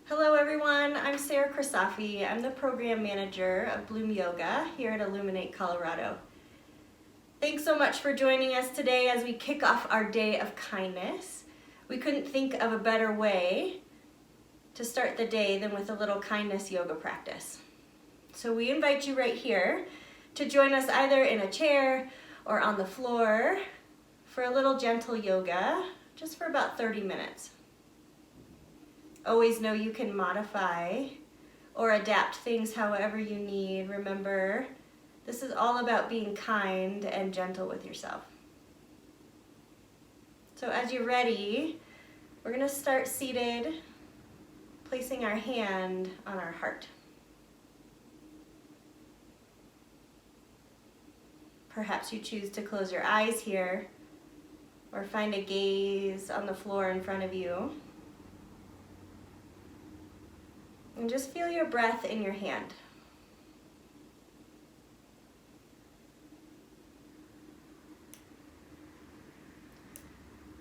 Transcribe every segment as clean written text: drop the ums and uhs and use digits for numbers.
Hello everyone, I'm Sarah Krisafi. I'm the program manager of Bloom Yoga here at Illuminate, Colorado. Thanks so much for joining us today as we kick off our day of kindness. We couldn't think of a better way to start the day than with a little kindness yoga practice. So we invite you right here to join us either in a chair or on the floor for a little gentle yoga, just for about 30 minutes. Always know you can modify or adapt things however you need. Remember, this is all about being kind and gentle with yourself. So as you're ready, we're going to start seated, placing our hand on our heart. Perhaps you choose to close your eyes here or find a gaze on the floor in front of you. And just feel your breath in your hand.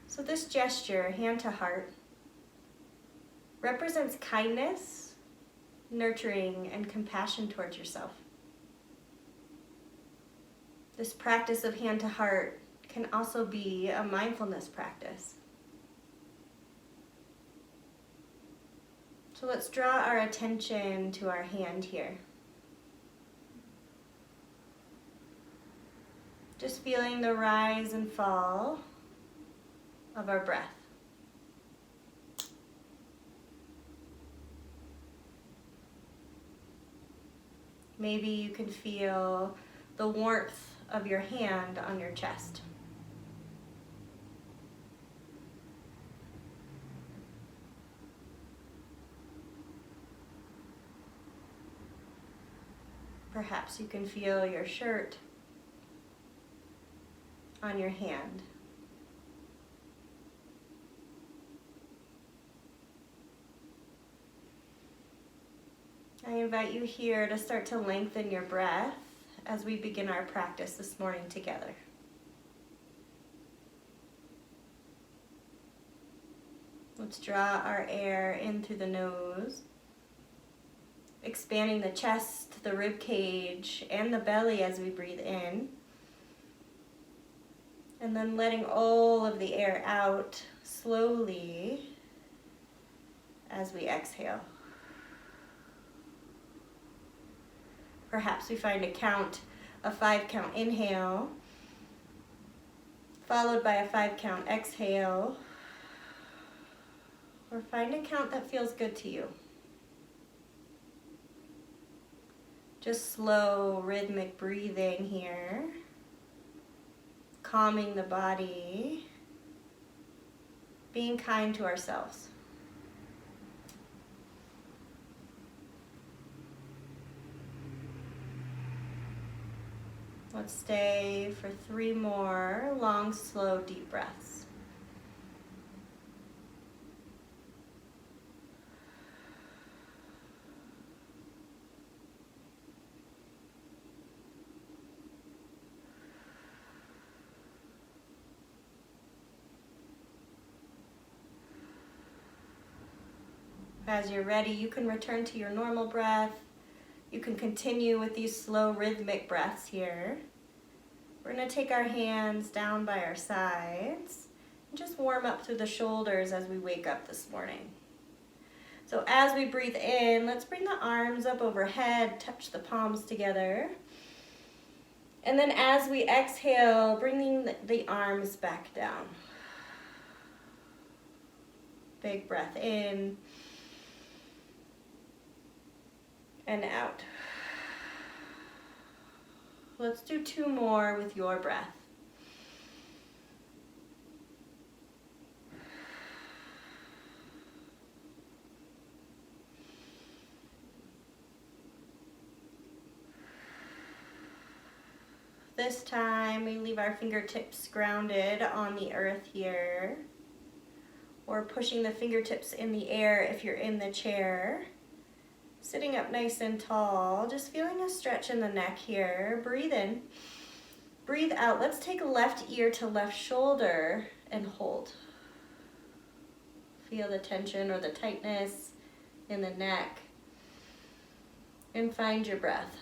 So this gesture, hand to heart, represents kindness, nurturing, and compassion towards yourself. This practice of hand to heart can also be a mindfulness practice. So let's draw our attention to our hand here. Just feeling the rise and fall of our breath. Maybe you can feel the warmth of your hand on your chest. Perhaps you can feel your shirt on your hand. I invite you here to start to lengthen your breath as we begin our practice this morning together. Let's draw our air in through the nose, expanding the chest, the rib cage, and the belly as we breathe in. And then letting all of the air out slowly as we exhale. Perhaps we find a 5-count inhale, followed by a 5-count exhale, or find a count that feels good to you. Just slow, rhythmic breathing here, calming the body, being kind to ourselves. Let's stay for 3 more long, slow, deep breaths. As you're ready, you can return to your normal breath. You can continue with these slow rhythmic breaths here. We're going to take our hands down by our sides and just warm up through the shoulders as we wake up this morning. So as we breathe in, let's bring the arms up overhead, touch the palms together. And then as we exhale, bringing the arms back down. Big breath in and out. Let's do 2 more with your breath. This time we leave our fingertips grounded on the earth here, or pushing the fingertips in the air if you're in the chair. Sitting up nice and tall, just feeling a stretch in the neck here. Breathe in, breathe out. Let's take left ear to left shoulder and hold. Feel the tension or the tightness in the neck. And find your breath.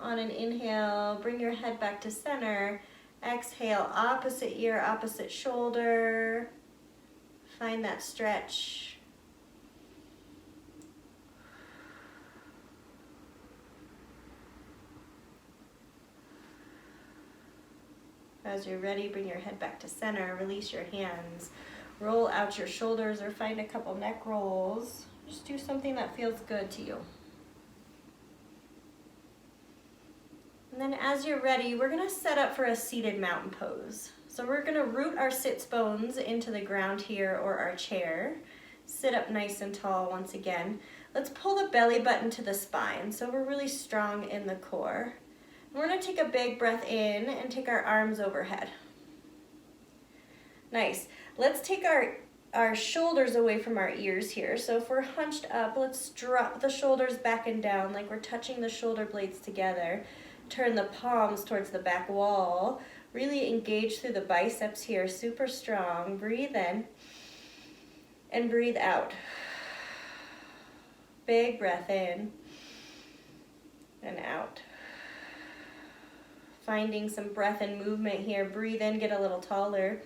On an inhale, bring your head back to center. Exhale, opposite ear, opposite shoulder. Find that stretch. As you're ready, bring your head back to center. Release your hands. Roll out your shoulders or find a couple neck rolls. Just do something that feels good to you. And then as you're ready, we're gonna set up for a seated mountain pose. So we're gonna root our sits bones into the ground here or our chair. Sit up nice and tall once again. Let's pull the belly button to the spine so we're really strong in the core. We're gonna take a big breath in and take our arms overhead. Nice. Let's take our shoulders away from our ears here. So if we're hunched up, let's drop the shoulders back and down like we're touching the shoulder blades together. Turn the palms towards the back wall. Really engage through the biceps here, super strong. Breathe in and breathe out. Big breath in and out. Finding some breath and movement here. Breathe in, get a little taller.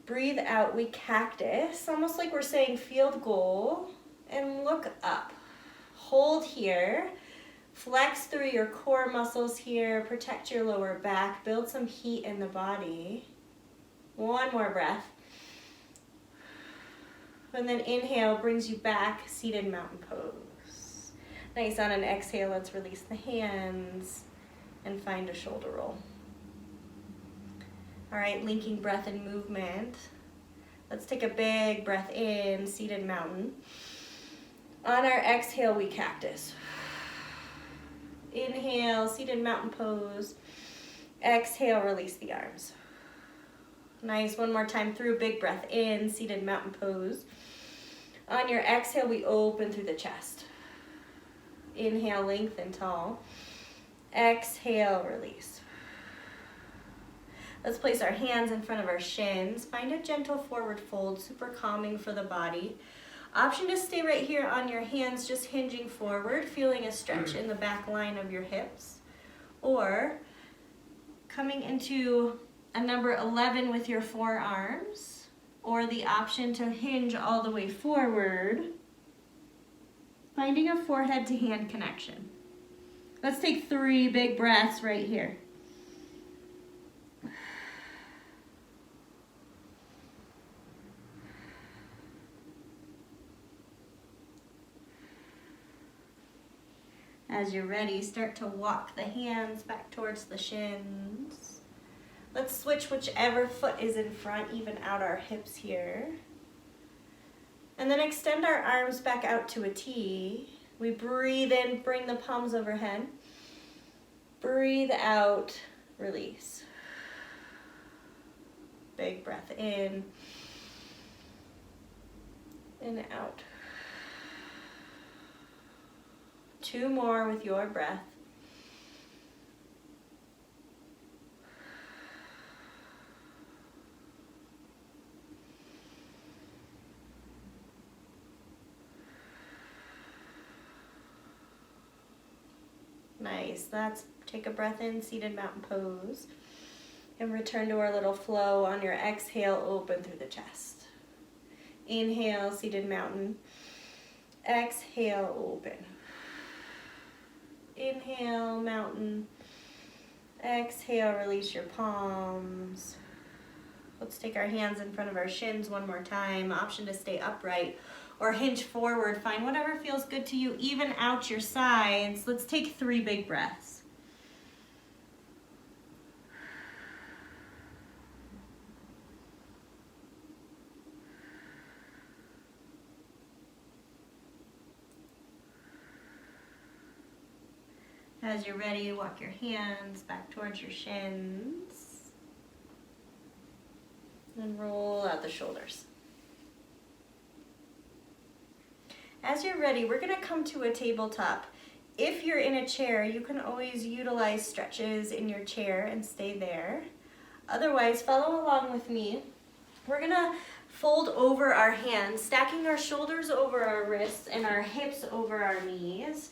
Breathe out, we cactus, almost like we're saying field goal, and look up. Hold here. Flex through your core muscles here, protect your lower back, build some heat in the body. One more breath. And then inhale brings you back, seated mountain pose. Nice, on an exhale, let's release the hands and find a shoulder roll. All right, linking breath and movement. Let's take a big breath in, seated mountain. On our exhale, we cactus. Inhale, seated mountain pose. Exhale, release the arms. Nice, one more time through, big breath in, seated mountain pose. On your exhale, we open through the chest. Inhale, lengthen tall. Exhale, release. Let's place our hands in front of our shins. Find a gentle forward fold, super calming for the body. Option to stay right here on your hands, just hinging forward, feeling a stretch in the back line of your hips. Or coming into a number 11 with your forearms, or the option to hinge all the way forward, finding a forehead to hand connection. Let's take 3 big breaths right here. As you're ready, start to walk the hands back towards the shins. Let's switch whichever foot is in front, even out our hips here. And then extend our arms back out to a T. We breathe in, bring the palms overhead. Breathe out, release. Big breath in and out. 2 more with your breath. Nice. Let's take a breath in, seated mountain pose, and return to our little flow. On your exhale, open through the chest. Inhale, seated mountain. Exhale, open. Inhale, mountain. Exhale, release your palms. Let's take our hands in front of our shins one more time. Option to stay upright or hinge forward. Find whatever feels good to you. Even out your sides. Let's take 3 big breaths. As you're ready, walk your hands back towards your shins. And roll out the shoulders. As you're ready, we're going to come to a tabletop. If you're in a chair, you can always utilize stretches in your chair and stay there. Otherwise, follow along with me. We're gonna fold over our hands, stacking our shoulders over our wrists and our hips over our knees.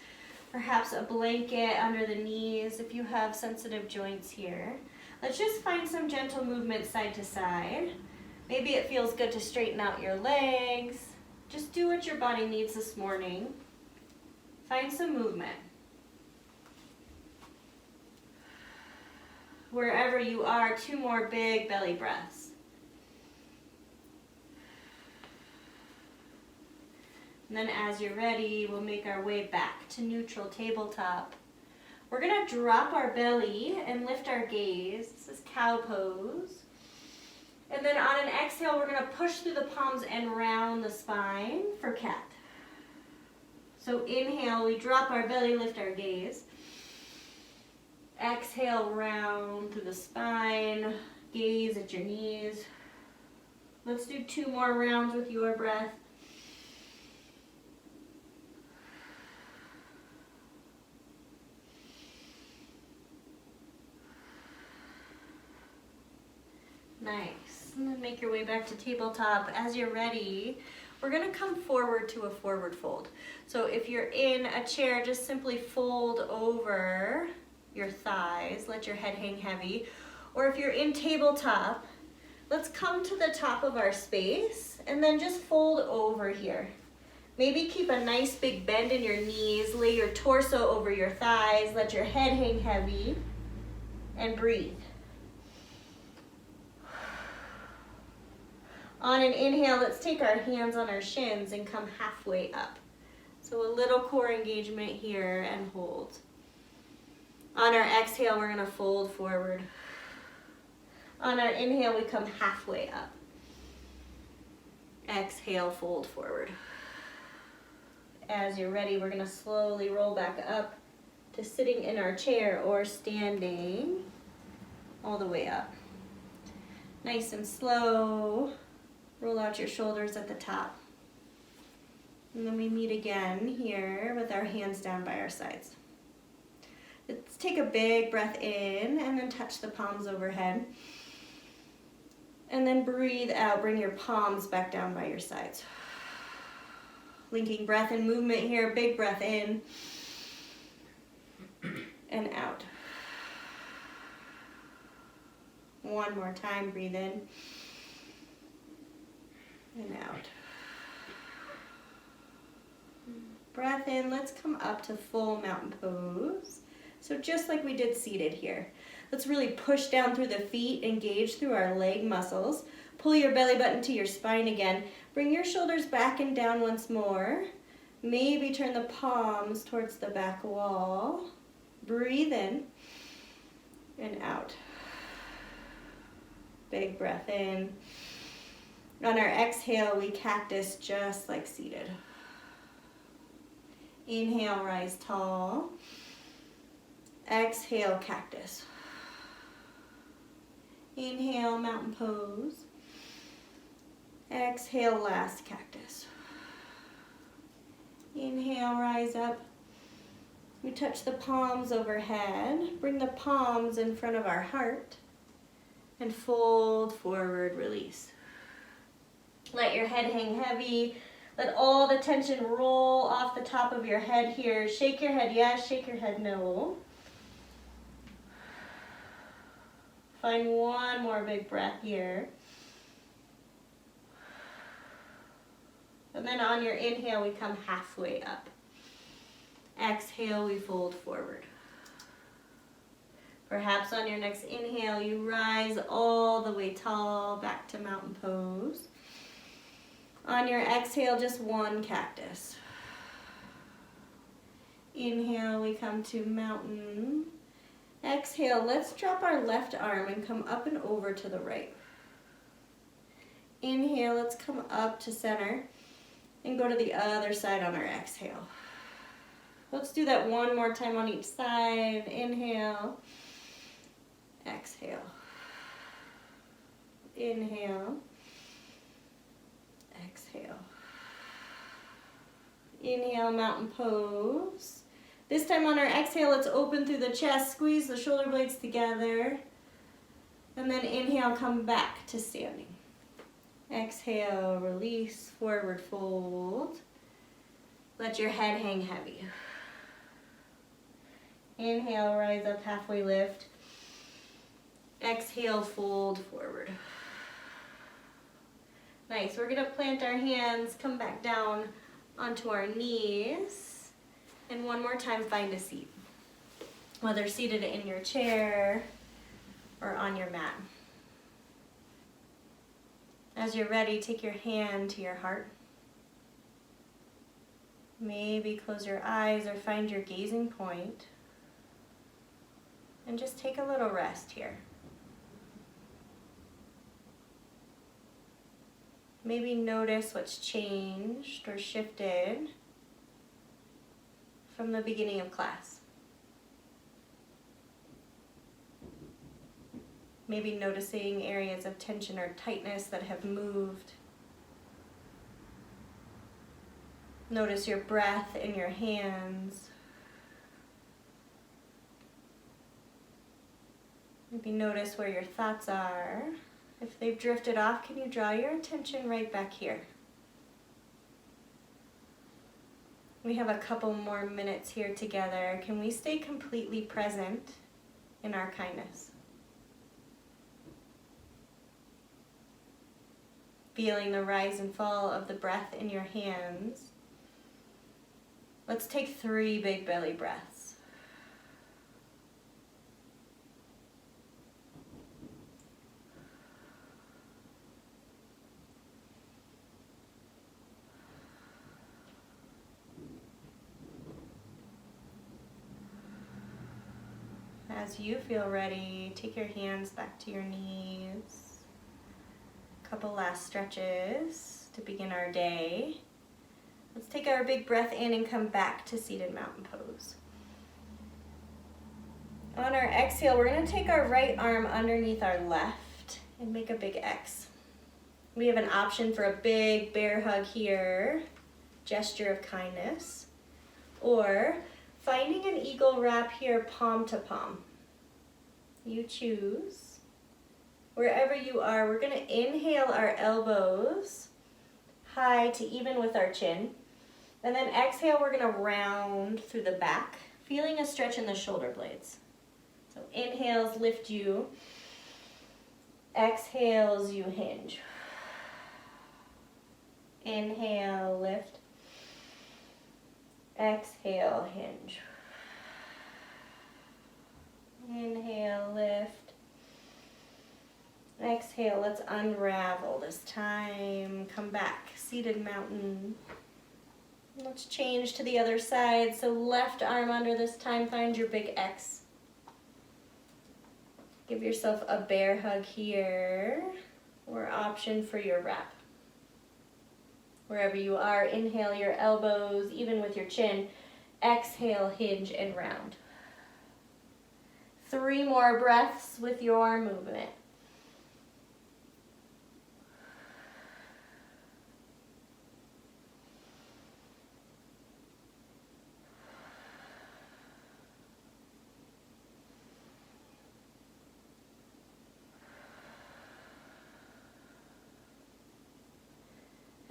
Perhaps a blanket under the knees if you have sensitive joints here. Let's just find some gentle movement side to side. Maybe it feels good to straighten out your legs. Just do what your body needs this morning. Find some movement. Wherever you are, 2 more big belly breaths. And then as you're ready, we'll make our way back to neutral tabletop. We're gonna drop our belly and lift our gaze. This is cow pose. And then on an exhale, we're gonna push through the palms and round the spine for cat. So inhale, we drop our belly, lift our gaze. Exhale, round through the spine, gaze at your knees. Let's do 2 more rounds with your breath. Nice. And then make your way back to tabletop. As you're ready, we're gonna come forward to a forward fold. So if you're in a chair, just simply fold over your thighs, let your head hang heavy. Or if you're in tabletop, let's come to the top of our space and then just fold over here. Maybe keep a nice big bend in your knees, lay your torso over your thighs, let your head hang heavy, and breathe. On an inhale, let's take our hands on our shins and come halfway up. So a little core engagement here and hold. On our exhale, we're gonna fold forward. On our inhale, we come halfway up. Exhale, fold forward. As you're ready, we're gonna slowly roll back up to sitting in our chair or standing all the way up. Nice and slow. Roll out your shoulders at the top. And then we meet again here with our hands down by our sides. Let's take a big breath in and then touch the palms overhead. And then breathe out, bring your palms back down by your sides. Linking breath and movement here, big breath in and out. One more time, breathe in and out. Breath in, let's come up to full mountain pose. So just like we did seated here. Let's really push down through the feet, engage through our leg muscles. Pull your belly button to your spine again. Bring your shoulders back and down once more. Maybe turn the palms towards the back wall. Breathe in and out. Big breath in. On our exhale, we cactus just like seated. Inhale, rise tall. Exhale, cactus. Inhale, mountain pose. Exhale, last cactus. Inhale, rise up. We touch the palms overhead. Bring the palms in front of our heart. And fold forward, release. Let your head hang heavy. Let all the tension roll off the top of your head here. Shake your head yes, shake your head no. Find one more big breath here. And then on your inhale, we come halfway up. Exhale, we fold forward. Perhaps on your next inhale, you rise all the way tall back to mountain pose. On your exhale, just one cactus. Inhale, we come to mountain. Exhale, let's drop our left arm and come up and over to the right. Inhale, let's come up to center and go to the other side on our exhale. Let's do that one more time on each side. Inhale, exhale. Inhale, exhale. Inhale, mountain pose. This time on our exhale, let's open through the chest, squeeze the shoulder blades together. And then inhale, come back to standing. Exhale, release, forward fold. Let your head hang heavy. Inhale, rise up, halfway lift. Exhale, fold forward. Nice, we're gonna plant our hands, come back down onto our knees. And one more time, find a seat. Whether seated in your chair or on your mat. As you're ready, take your hand to your heart. Maybe close your eyes or find your gazing point. And just take a little rest here. Maybe notice what's changed or shifted from the beginning of class. Maybe noticing areas of tension or tightness that have moved. Notice your breath in your hands. Maybe notice where your thoughts are. If they've drifted off, can you draw your attention right back here? We have a couple more minutes here together. Can we stay completely present in our kindness? Feeling the rise and fall of the breath in your hands. Let's take 3 big belly breaths. As you feel ready, take your hands back to your knees. Couple last stretches to begin our day. Let's take our big breath in and come back to seated mountain pose. On our exhale, we're going to take our right arm underneath our left and make a big X. We have an option for a big bear hug here, gesture of kindness, or finding an eagle wrap here, palm to palm. You choose. Wherever you are, we're going to inhale our elbows high to even with our chin. And then exhale, we're going to round through the back, feeling a stretch in the shoulder blades. So inhales lift you. Exhales, you hinge. Inhale, lift. Exhale, hinge. Inhale, lift. Exhale, let's unravel this time. Come back, seated mountain. Let's change to the other side. So left arm under this time, find your big X. Give yourself a bear hug here, or option for your wrap. Wherever you are, inhale your elbows, even with your chin. Exhale, hinge and round. 3 more breaths with your movement.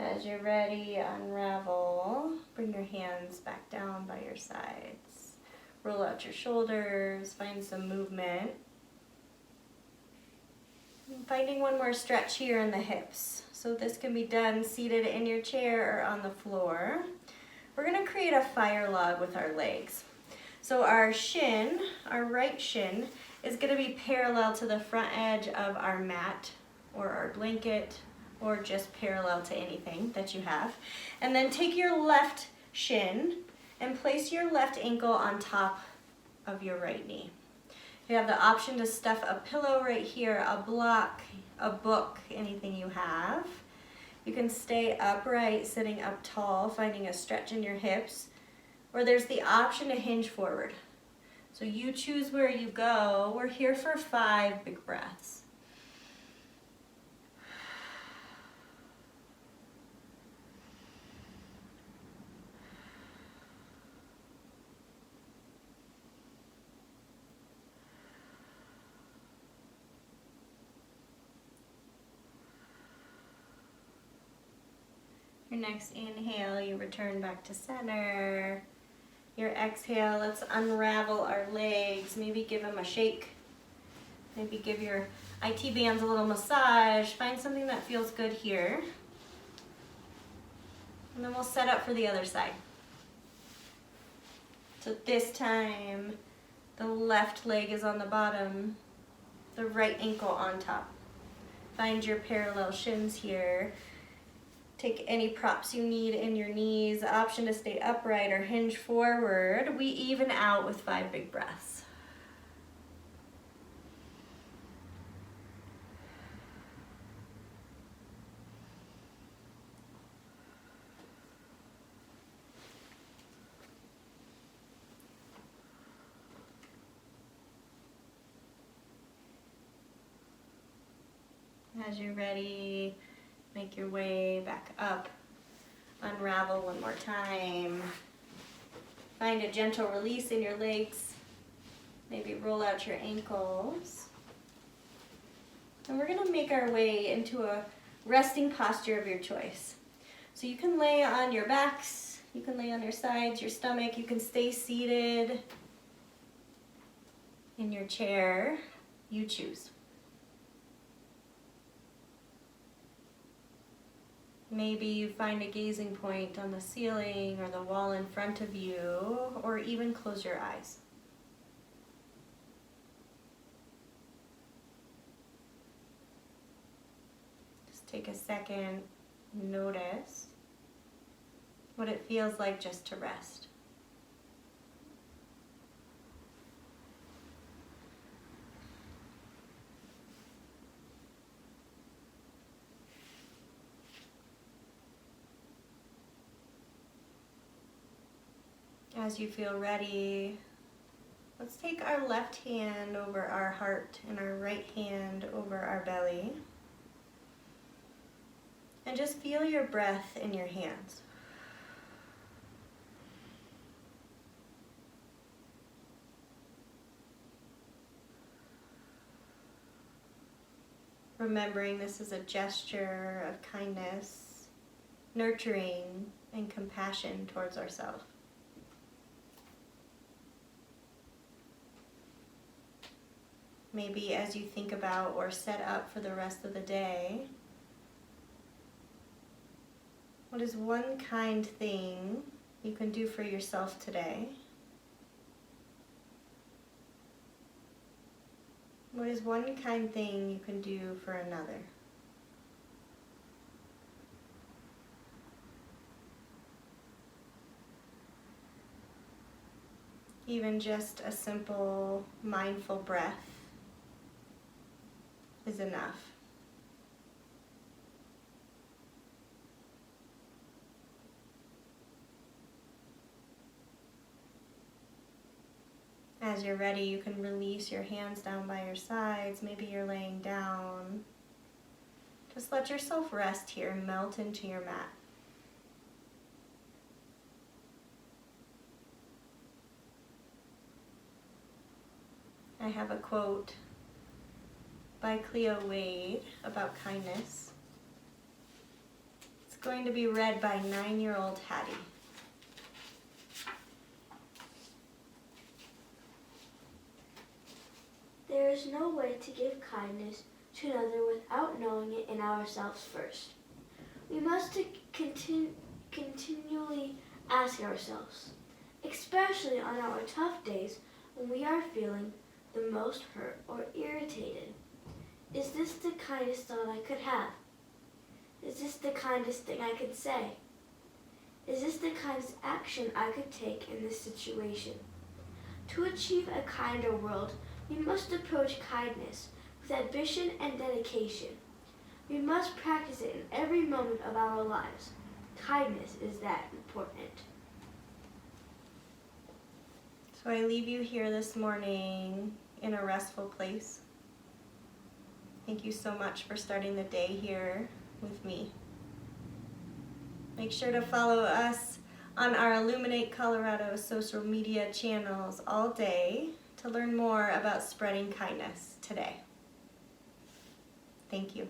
As you're ready, unravel. Bring your hands back down by your sides. Roll out your shoulders, find some movement. And finding one more stretch here in the hips. So this can be done seated in your chair or on the floor. We're going to create a fire log with our legs. So our shin, our right shin, is going to be parallel to the front edge of our mat or our blanket, or just parallel to anything that you have. And then take your left shin and place your left ankle on top of your right knee. You have the option to stuff a pillow right here, a block, a book, anything you have. You can stay upright, sitting up tall, finding a stretch in your hips, or there's the option to hinge forward. So you choose where you go. We're here for 5 big breaths. Your next inhale, you return back to center. Your exhale, let's unravel our legs. Maybe give them a shake. Maybe give your IT bands a little massage. Find something that feels good here. And then we'll set up for the other side. So this time, the left leg is on the bottom, the right ankle on top. Find your parallel shins here. Take any props you need in your knees, the option to stay upright or hinge forward. We even out with 5 big breaths. As you're ready, make your way back up. Unravel one more time. Find a gentle release in your legs. Maybe roll out your ankles. And we're going to make our way into a resting posture of your choice. So you can lay on your backs, you can lay on your sides, your stomach, you can stay seated in your chair. You choose. Maybe you find a gazing point on the ceiling or the wall in front of you, or even close your eyes. Just take a second, notice what it feels like just to rest. As you feel ready, let's take our left hand over our heart and our right hand over our belly. And just feel your breath in your hands. Remembering this is a gesture of kindness, nurturing, and compassion towards ourselves. Maybe as you think about or set up for the rest of the day, what is one kind thing you can do for yourself today? What is one kind thing you can do for another? Even just a simple mindful breath is enough. As you're ready, you can release your hands down by your sides. Maybe you're laying down. Just let yourself rest here and melt into your mat. I have a quote by Cleo Wade about kindness. It's going to be read by 9-year-old Hattie. There is no way to give kindness to another without knowing it in ourselves first. We must continually ask ourselves, especially on our tough days when we are feeling the most hurt or irritated, is this the kindest thought I could have? Is this the kindest thing I could say? Is this the kindest action I could take in this situation? To achieve a kinder world, we must approach kindness with ambition and dedication. We must practice it in every moment of our lives. Kindness is that important. So I leave you here this morning in a restful place. Thank you so much for starting the day here with me. Make sure to follow us on our Illuminate Colorado social media channels all day to learn more about spreading kindness today. Thank you.